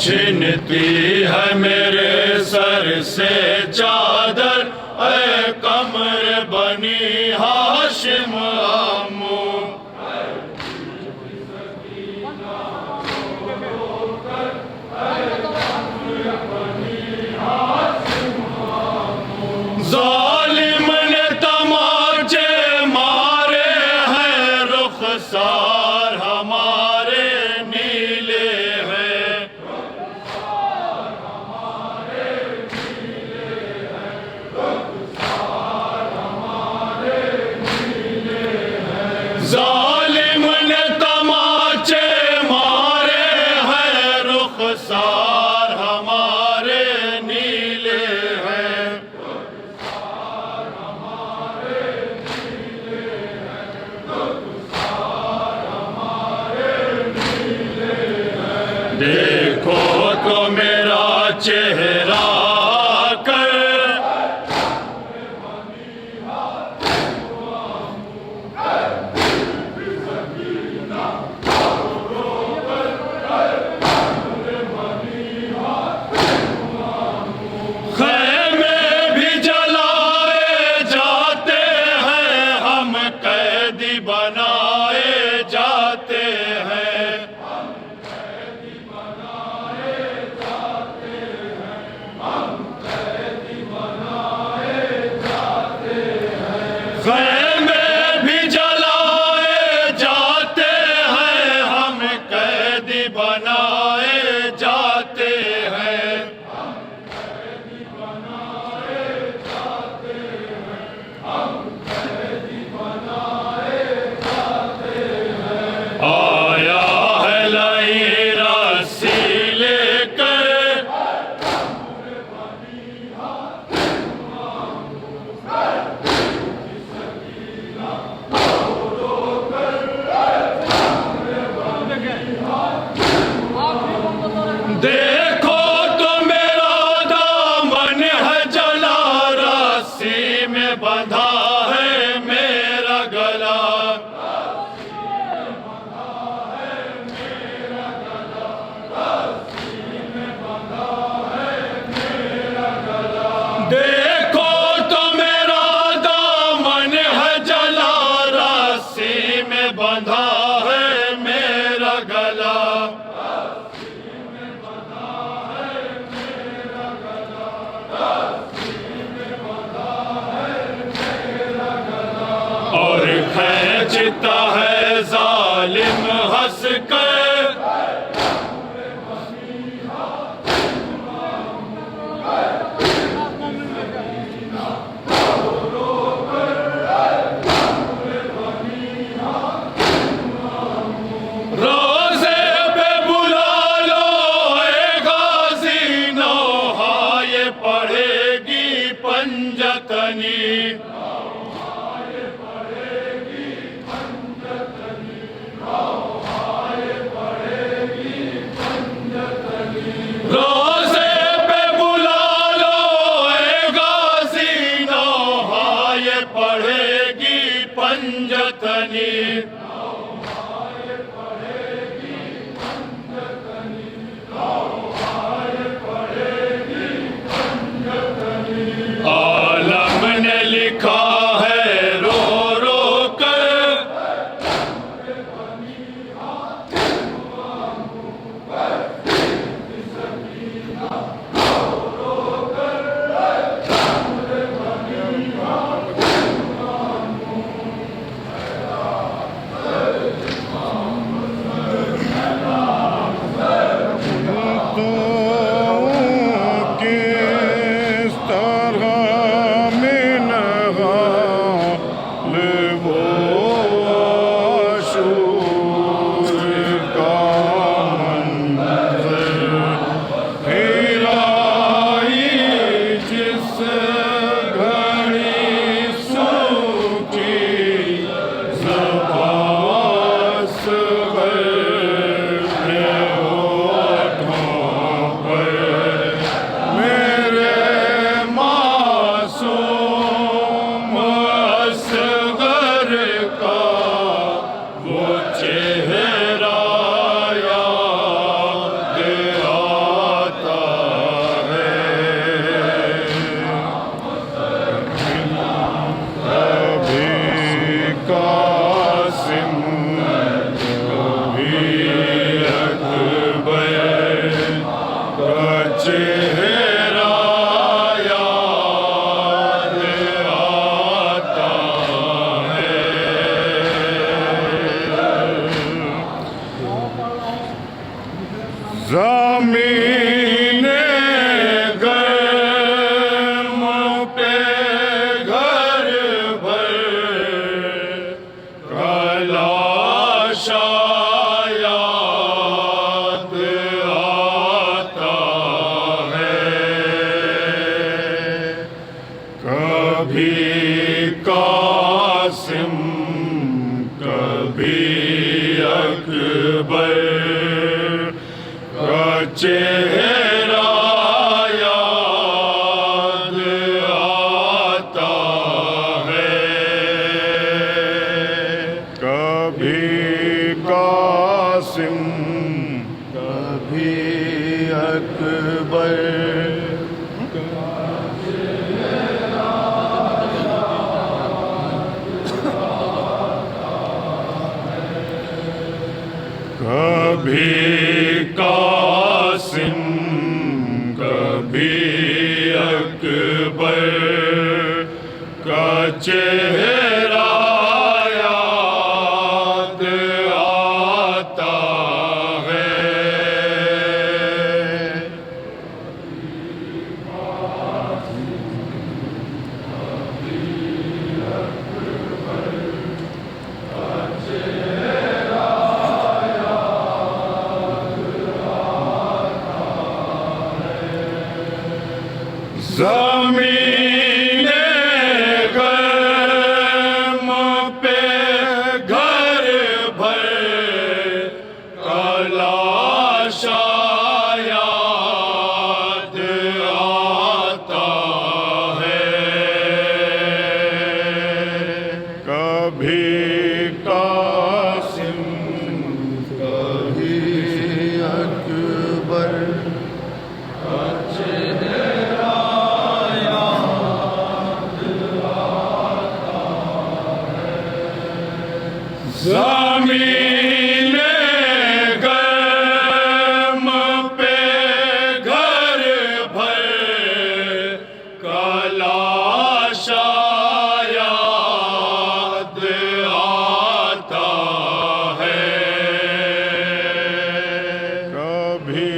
छिनती है मेरे सर से चादर, ऐ कमर बनी हाशिम आमू। जालिम ने तमाचे मारे हैं, रुखसार हमारे नीले हैं। जालिम ने तमाचे मारे हैं, रुखसार हमारे नीले हैं। देखो तो मेरा चेहरा कर, खैमे भी जलाए जाते हैं, हम कैदी बनाए जाते हैं। खैमे भी जलाए जाते हैं, हम कैदी बनाए जाते हैं। आया है लाई रस्सी लेकर, देखो तो मेरा दामन है जला, रस्सी में बंधा है मेरा गला। देखो तो मेरा दामन है जला, रस्सी में बंधा है मेरा गला। और खींचता है जालिम हंस कर, रोज़े पे बुला लो ए गाज़ी, नौहाए पढ़ेगी पंजतनी। रोज़े पे बुला लो ए गाज़ी, नौहाए पढ़ेगी पंजतनी। आलम ने लिखा है रो रो कर, कासिम कभी अकबर का चेहरा याद आता है। कभी कासिम कभी अकबर कभी कासिम कभी अकबर का चेहरा याद आता है। ज़मीने ग़म पे घर भर का लाशा याद आता है। कभी कासिम कभी अकबर ज़मीने ग़म पे घर भर का लाशा याद आता है। कभी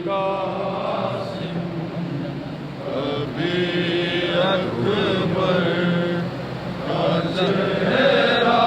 कासिम कभी अकबर का चेहरा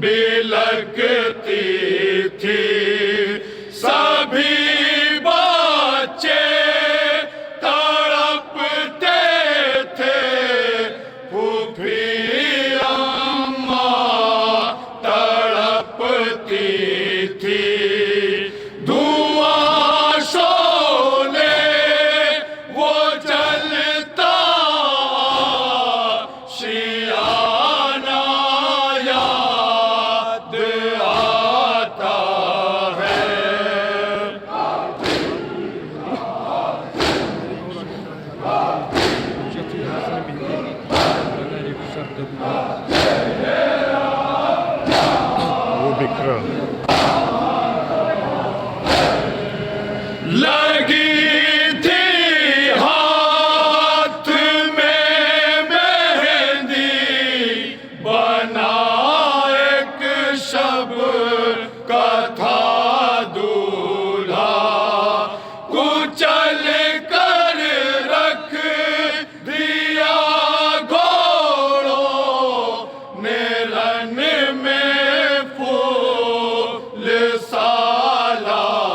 बिलकती थी सभी बच्चे तड़पते थे फूफी अम्मा तड़पती थी धुआं शोले वो जलता शियाना याद आता है। वो बिखरा लगी थी हाथ में मेहंदी बना एक शब का था दूल्हा कुचल कर रख दिया घोड़ों ने रन में फूल सालाशा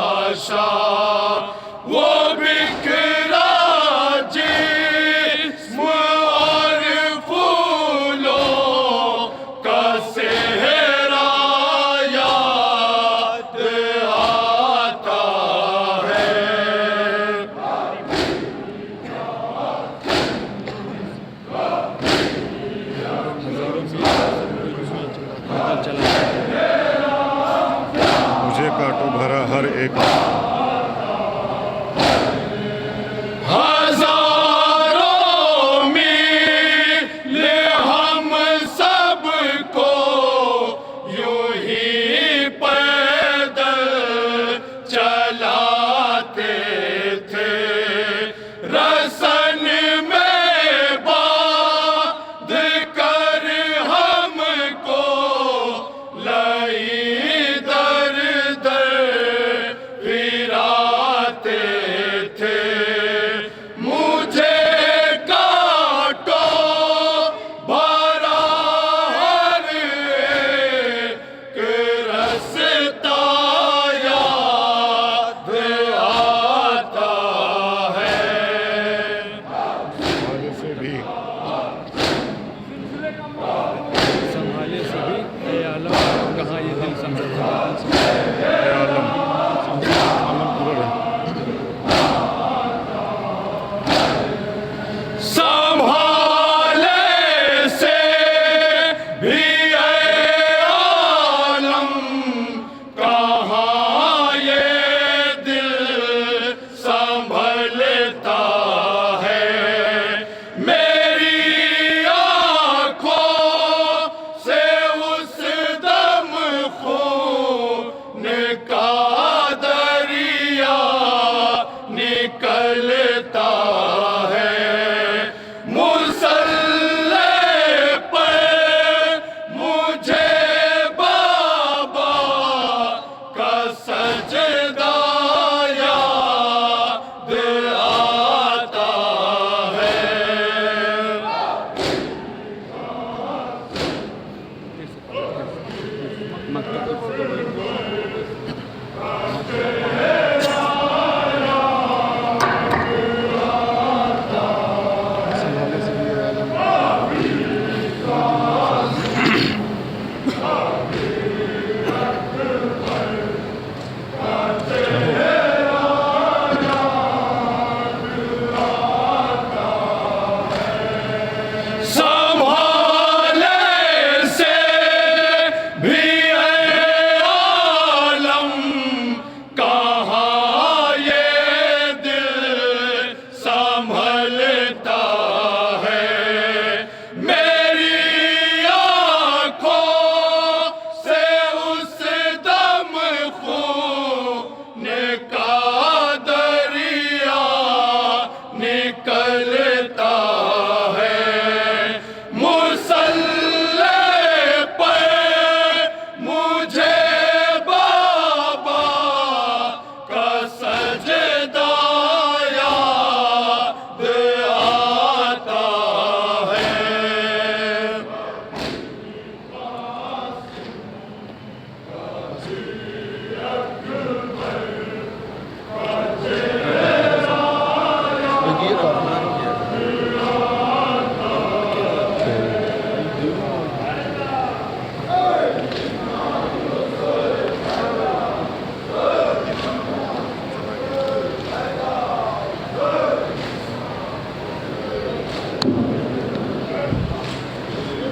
वो बिखरा जिस्म और फूलों का सेहरा याद आता है। मुझे काटो भरा हर एक हजारों मील हम सबको यूं ही पैदल चलाते थे रसन में बांध कर हमको लई दर दर फिराते थे मुझे काटो भरा हर एक रास्ता याद आता है। आगे से भी संभाले सभी ए आलम कहाँ ये दिल संभाले आलम आलम पूरा संभाले से भी ए आलम कहाँ ये दिल संभलता है मेरी आँखों से उस दम खून का दरिया निकलता है मुसल्ले पर मुझे बाबा का सजदा याद आता है। संभाले सभी ए आलम संभाले से भी ए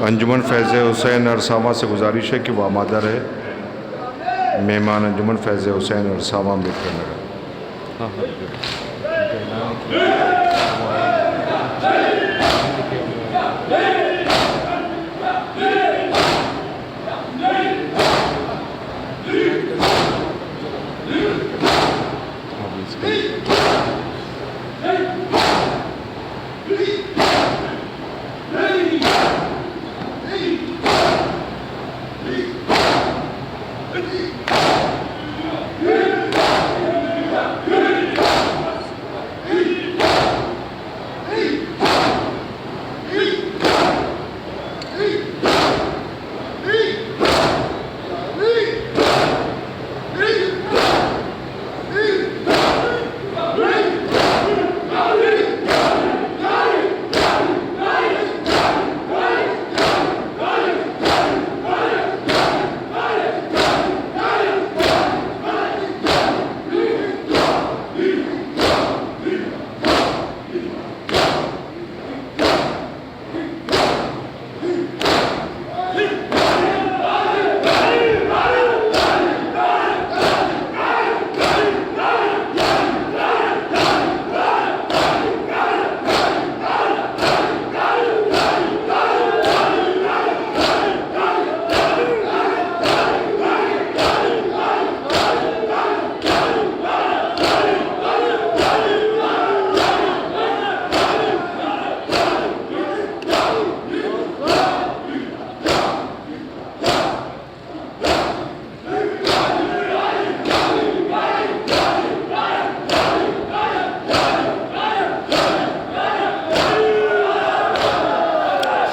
अंजुमन फैज़ हुसैन अरसावा से गुजारिश है कि वह आमादा रहे। मेहमान अंजुमन फैज़ हुसैन अरसावा अम्बेडकर नगर।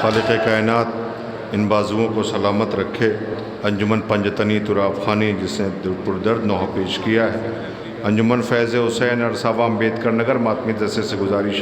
खालिक़ कायनात इन बाजुओं को सलामत रखे। अंजुमन पंजतनी तुराब खानी जिसने पुरदर्द नोह पेश किया है। अंजुमन फैज़ हुसैन अरसावा अम्बेडकर नगर मातमी दस्ते से गुजारिश